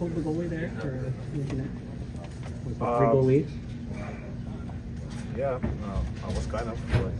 hold the goalie there for making it with the 3 goal lead? Yeah, I was kind of, but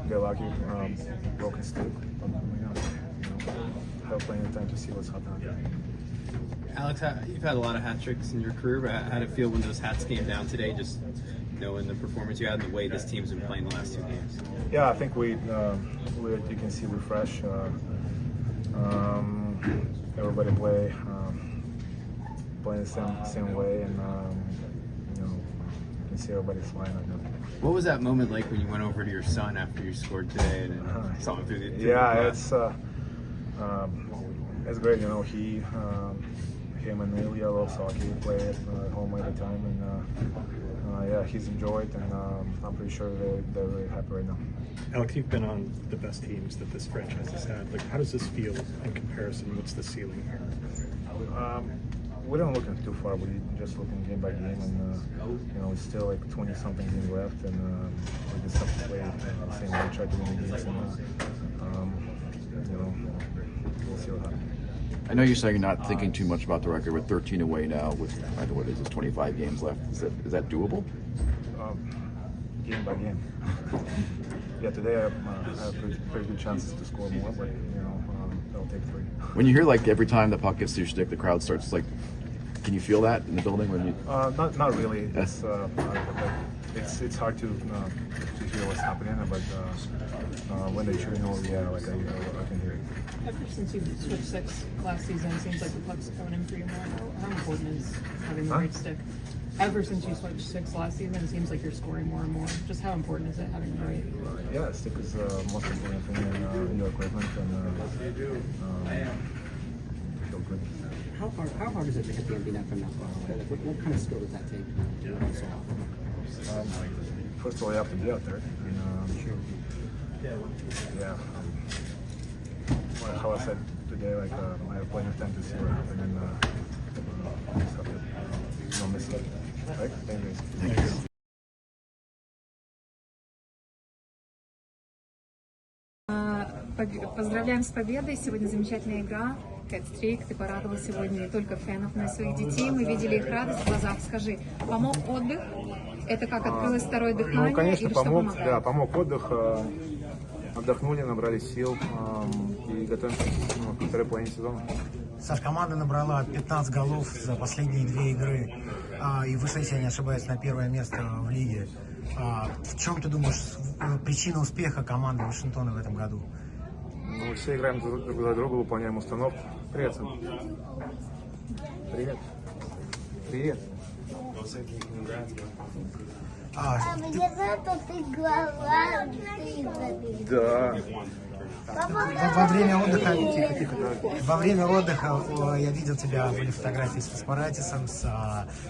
get lucky, broken stick. But, have plenty of time to see what's happening. Alex, you've had a lot of hat tricks in your career, but how did it feel when those hats came down today, just knowing the performance you had and the way this team's been playing the last 2 games? Yeah, I think you can see we're fresh. Everybody playing the same way, and you can see everybody smiling right now. What was that moment like when you went over to your son after you scored today and saw him through the it's great. Him and Ilya love soccer. We play at home every time, and he's enjoyed, and I'm pretty sure they're really happy right now. Alex, you've been on the best teams that this franchise has had. Like, how does this feel in comparison? What's the ceiling here? We don't look too far. We just looking game by game, and it's still like 20-something games left, and we just have to play the same way, try to win the games, and we'll see what happens. I know you're saying you're not thinking too much about the record. With 13 away now, with I don't know what is it, 25 games left. Is that doable? Game by game. Yeah, today I have pretty good chances to score more, but I'll take 3. When you hear like every time the puck gets to your stick, the crowd starts like. Can you feel that in the building when you? Not really. It's hard to hear what's happening, but when they cheer, yeah, like I can hear it. Ever since you switched 6 last season, it seems like the puck's coming in for you more. How important is having the right stick? Ever since you switched 6 last season, it seems like you're scoring more and more. Just how important is it having the right? Yeah, stick is the most important thing in your equipment, and feel good. How hard is it to hit the empty net from that far away? Like, what kind of skill does that take? First of all, you have to be out there. How I said today, like I have plenty of time to see what happened, and just have to not miss it. Right? Anyways. Поздравляем с победой. Сегодня замечательная игра. Кэт-стрик. Ты порадовал сегодня не только фенов, но и своих детей. Мы видели их радость в глазах. Скажи, помог отдых? Это как открылось второе дыхание? Ну, конечно, или помог. Что Да, помог отдых. Отдохнули, набрали сил и готовимся к второй половине сезона. Саш, команда набрала 15 голов за последние 2 игры и вышла, если я не ошибаюсь, на 1-е место в лиге. В чем, ты думаешь, причина успеха команды Вашингтона в этом году? Ну, все играем друг за друга, выполняем установку. Привет, Сын. Привет. Привет. Да. Во время отдыха я видел тебя, были фотографии с Фаспаратисом, с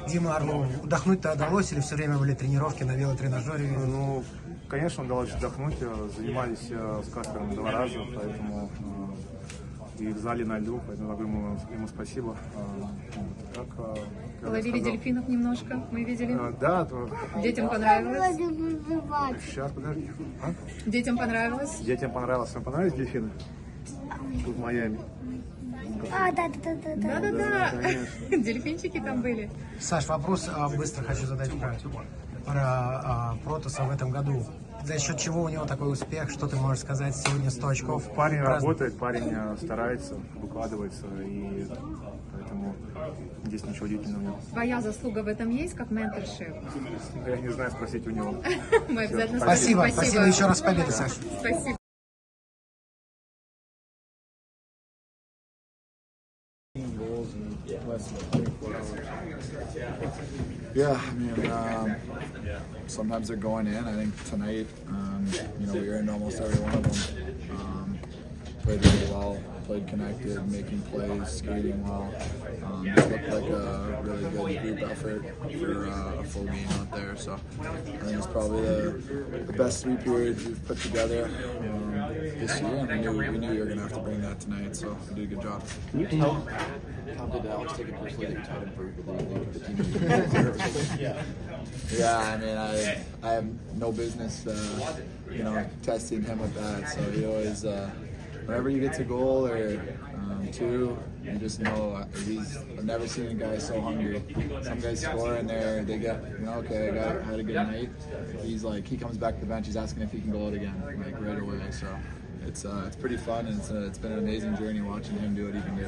Димой Орловым. Удохнуть-то удалось или все время были тренировки на велотренажере? Ну, конечно, удалось отдохнуть. Занимались с Каспером 2 раза, поэтому и в зале на льду, поэтому ему спасибо. Ловили дельфинов немножко, мы видели. Да. Детям понравилось? Сейчас, подожди. Детям понравилось? Детям понравилось. Вам понравились дельфины? Тут в Майами. Да. Дельфинчики там были. Саш, вопрос быстро хочу задать про Протаса в этом году. За счет чего у него такой успех? Что ты можешь сказать? Сегодня 100 очков. Парень работает, парень старается, выкладывается, и поэтому здесь ничего удивительного. Твоя заслуга в этом есть, как менторшип? Я не знаю, спросить у него. Мы обязательно Спасибо еще раз, победы, Саша. Спасибо. Yeah, I mean, sometimes they're going in. I think tonight, we earned almost every one of them. Played really well, played connected, making plays, skating well. Just looked like a really good group effort for a full game out there. So I think it's probably the best 3 periods we've put together this year. And we knew we were going to have to bring that tonight, so we did a good job. Can you tell? How did Alex take it personally that you tied him for the team? Yeah, I mean, I have no business, testing him with that. So he always, whenever he gets a goal or 2, you just know I've never seen a guy so hungry. Some guys score and they get, okay, I had a good night. He's like, he comes back to the bench, he's asking if he can go out again, like right away. So it's pretty fun, and it's been an amazing journey watching him do what he can do.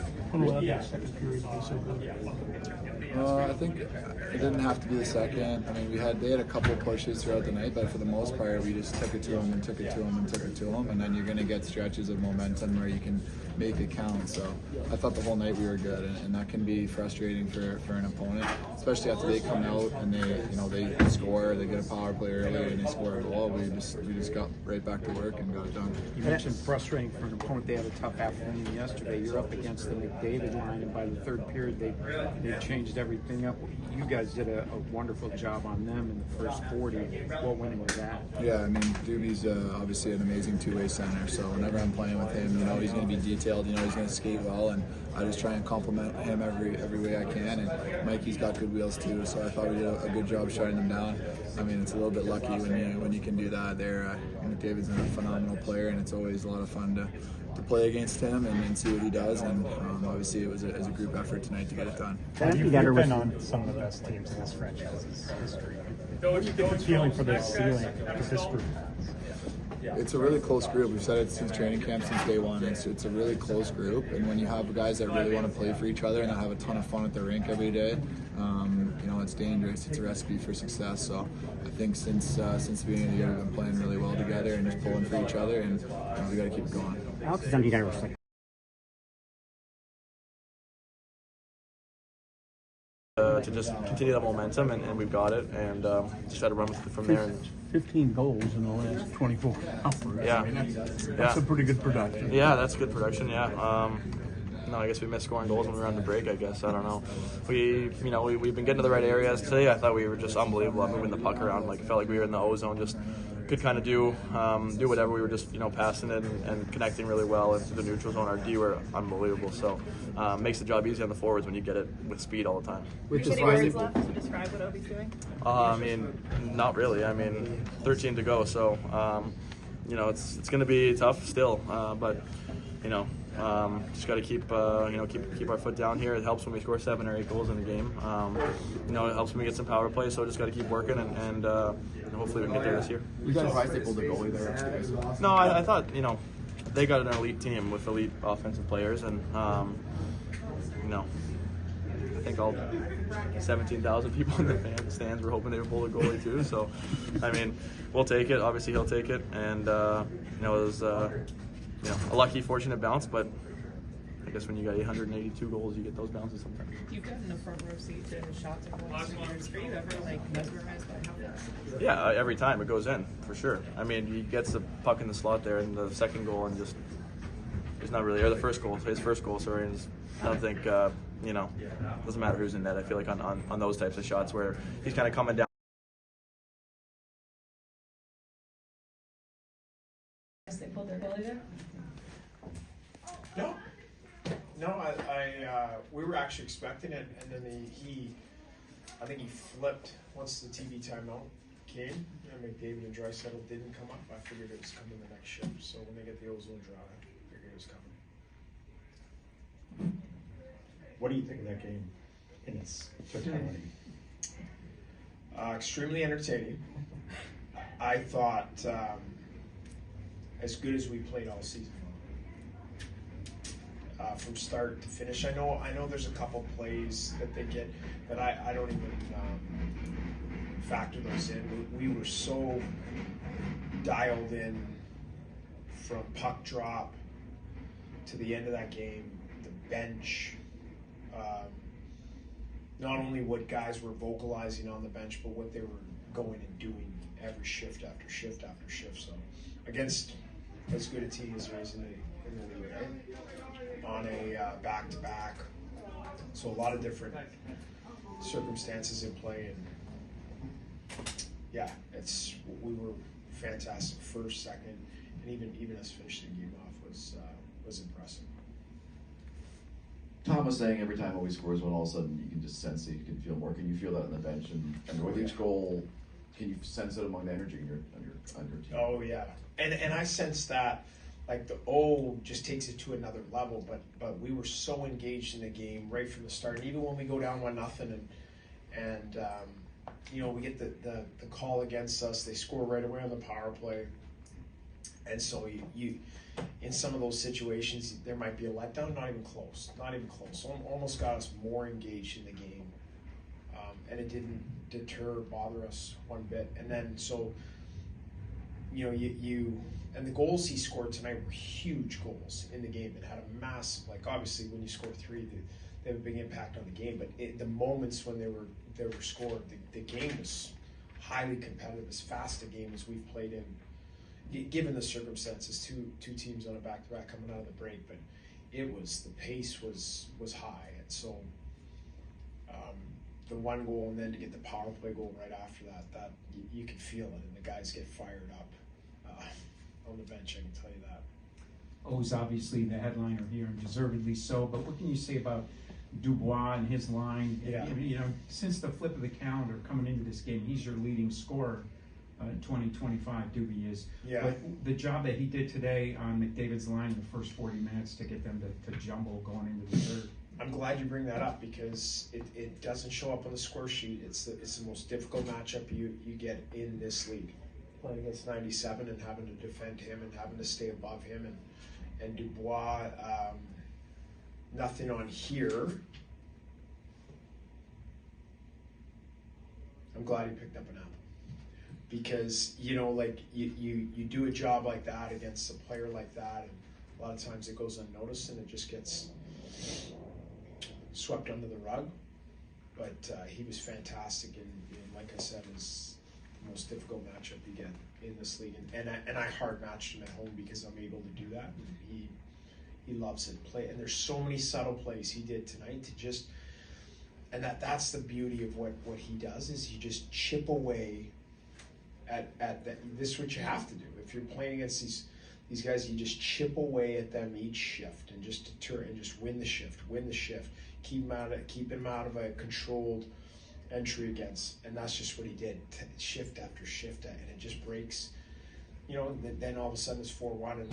I think it didn't have to be the second. I mean, they had a couple pushes throughout the night, but for the most part, we just took it to them and took it to them and took it to them, and then you're going to get stretches of momentum where you can make it count. So I thought the whole night we were good, and that can be frustrating for an opponent, especially after they come out and they score, they get a power play early and they score a goal. We just got right back to work and got it done. You mentioned frustrating for an opponent. They had a tough afternoon yesterday. You're up against the McDavid line, and by the third period, they changed everything up. You guys did a wonderful job on them in the first 40. What winning was that? Yeah, I mean, Doobie's obviously an amazing two-way center, so whenever I'm playing with him, he's going to be detailed, he's going to skate well, and I just try and compliment him every way I can, and Mikey's got good wheels too, so I thought we did a good job shutting them down. I mean, it's a little bit lucky when you can do that there. McDavid's a phenomenal player, and it's always a lot of fun to play against him and see what he does, and obviously it was a group effort tonight to get it done. You've been on some of the best teams in this franchise's history. What do you think the feeling for the ceiling that this group has? It's a really close group. We've said it since training camp, since day one. It's a really close group, and when you have guys that really want to play for each other and that have a ton of fun at the rink every day, it's dangerous. It's a recipe for success. So I think since the beginning of the year, we've been playing really well together and just pulling for each other, and we got to keep it going. Alex is on the to just continue that momentum, and we've got it, and just try to run with it from there. And 15 goals in the last 24 hours. Yeah, That's a pretty good production. Yeah, that's good production. Yeah. No, I guess we missed scoring goals when we were on the break. I guess I don't know. We've been getting to the right areas today. I thought we were just unbelievable at moving the puck around. Like, it felt like we were in the O zone, just could kind of do whatever. We were just passing it and connecting really well into the neutral zone. Our D were unbelievable, so makes the job easy on the forwards when you get it with speed all the time. Any words left to describe what Obi's doing? I mean, not really. I mean, 13 to go, so it's going to be tough still, but just got to keep our foot down here. It helps when we score 7 or 8 goals in a game. It helps when we get some power play. So just got to keep working, and hopefully we can get there this year. You surprised they pulled the goalie there? No, I thought they got an elite team with elite offensive players, and I think all 17,000 people in the stands were hoping they would pull the goalie too. So, I mean, we'll take it. Obviously, he'll take it, and it was a lucky, fortunate bounce. But I guess when you got 882 goals, you get those bounces sometimes. You've gotten a front row seat to shots over the last 3 years. Are you ever mesmerized by how fast? Yeah, every time it goes in, for sure. I mean, he gets the puck in the slot there in the second goal, and just it's not really, or the first goal, his first goal. Sorry, and I don't think doesn't matter who's in net. I feel like on those types of shots where he's kind of coming down. They pulled their goalie there? No, we were actually expecting it, and then I think he flipped once the TV timeout came. McDavid and Draisaitl didn't come up. I figured it was coming the next shift. So when they get the ozone draw, I figured it was coming. What do you think of that game in its totality? Extremely entertaining. I thought as good as we played all season. From start to finish. I know there's a couple plays that they get that I don't even factor those in. We were so dialed in from puck drop to the end of that game, the bench, not only what guys were vocalizing on the bench, but what they were going and doing every shift after shift after shift. So against as good a team as there is in the league, right? On a back-to-back, so a lot of different circumstances in play, and yeah, we were fantastic first, second, and even us finishing the game off was impressive. Tom was saying every time Obi scores one, all of a sudden you can just sense it, you can feel more. Can you feel that on the bench, and with each goal, can you sense it among the energy on your team? Oh yeah, and I sense that like the O just takes it to another level. But we were so engaged in the game right from the start. And even when we go down 1-0 and you know, we get the call against us, they score right away on the power play. And so you in some of those situations, there might be a letdown, not even close. Almost got us more engaged in the game. And it didn't deter, bother us one bit. And then, so, you know, and the goals he scored tonight were huge goals in the game. It had a massive, like, obviously when you score 3, they have a big impact on the game, but the moments when they were scored, the game was highly competitive, as fast a game as we've played in, given the circumstances, two teams on a back-to-back coming out of the break, but the pace was high. And so, the one goal and then to get the power play goal right after that you can feel it, and the guys get fired up on the bench, I can tell you that. O's obviously the headliner here, and deservedly so, but what can you say about Dubois and his line? Yeah. You know, since the flip of the calendar coming into this game, he's your leading scorer. 2025 Doobie is. Yeah. But the job that he did today on McDavid's line in the first 40 minutes to get them to jumble going into the third. I'm glad you bring that up, because it doesn't show up on the score sheet. It's the most difficult matchup you get in this league. Playing against 97 and having to defend him and having to stay above him, and Dubois, nothing on here. I'm glad he picked up an apple, because, you know, like you do a job like that against a player like that, and a lot of times it goes unnoticed and it just gets swept under the rug. But he was fantastic, and like I said, is the most difficult matchup you get in this league. And I hard matched him at home because I'm able to do that. And he loves it. And there's so many subtle plays he did tonight to just, and that's the beauty of what he does, is you just chip away at that. This is what you have to do if you're playing against these guys. You just chip away at them each shift and just deter and just win the shift. Keep him out of a controlled entry against, and that's just what he did, shift after shift, and it just breaks. You know, then all of a sudden it's 4-1, and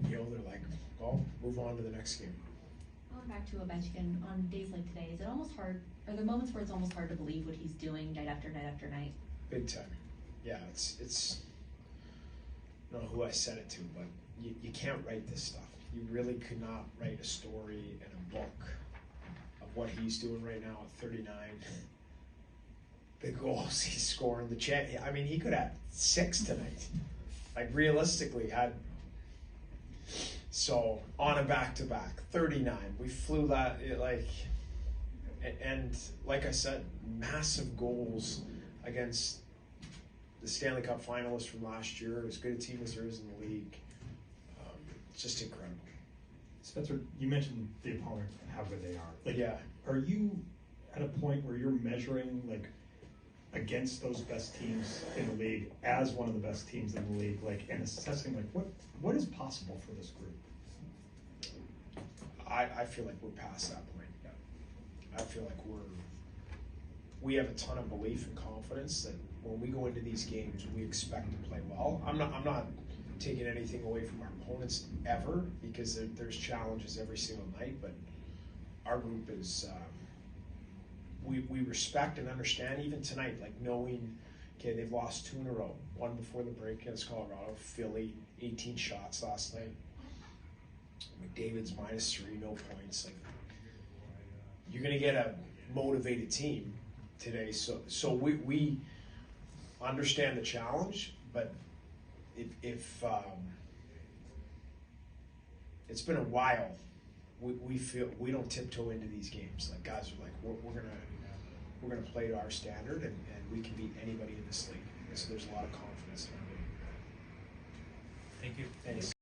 you know, they're like, well, move on to the next game. Going back to Ovechkin, on days like today, is it almost hard? Are there moments where it's almost hard to believe what he's doing night after night after night? Big time. Yeah, it's I don't know who I said it to, but you can't write this stuff. You really could not write a story and a book of what he's doing right now at 39. The goals he's scoring, I mean, he could have 6 tonight. Like, realistically, so on a back-to-back, 39. We flew that, and like I said, massive goals against the Stanley Cup finalists from last year, as good a team as there is in the league. It's just incredible. Spencer, you mentioned the opponent and how good they are. Like, yeah. Are you at a point where you're measuring, like, against those best teams in the league as one of the best teams in the league, like, and assessing, like, what is possible for this group? I feel like we're past that point. I feel like we have a ton of belief and confidence that when we go into these games, we expect to play well. I'm not taking anything away from our opponents ever, because there's challenges every single night, but our group is we respect and understand, even tonight, like knowing, okay, they've lost 2 in a row, one before the break against Colorado, Philly, 18 shots last night, McDavid's -3, no points. Like, you're gonna get a motivated team today, so we understand the challenge, but if it's been a while, we feel we don't tiptoe into these games. Like, guys are like, we're gonna play to our standard, and we can beat anybody in this league. So there's a lot of confidence in our game. Thank you. Thanks.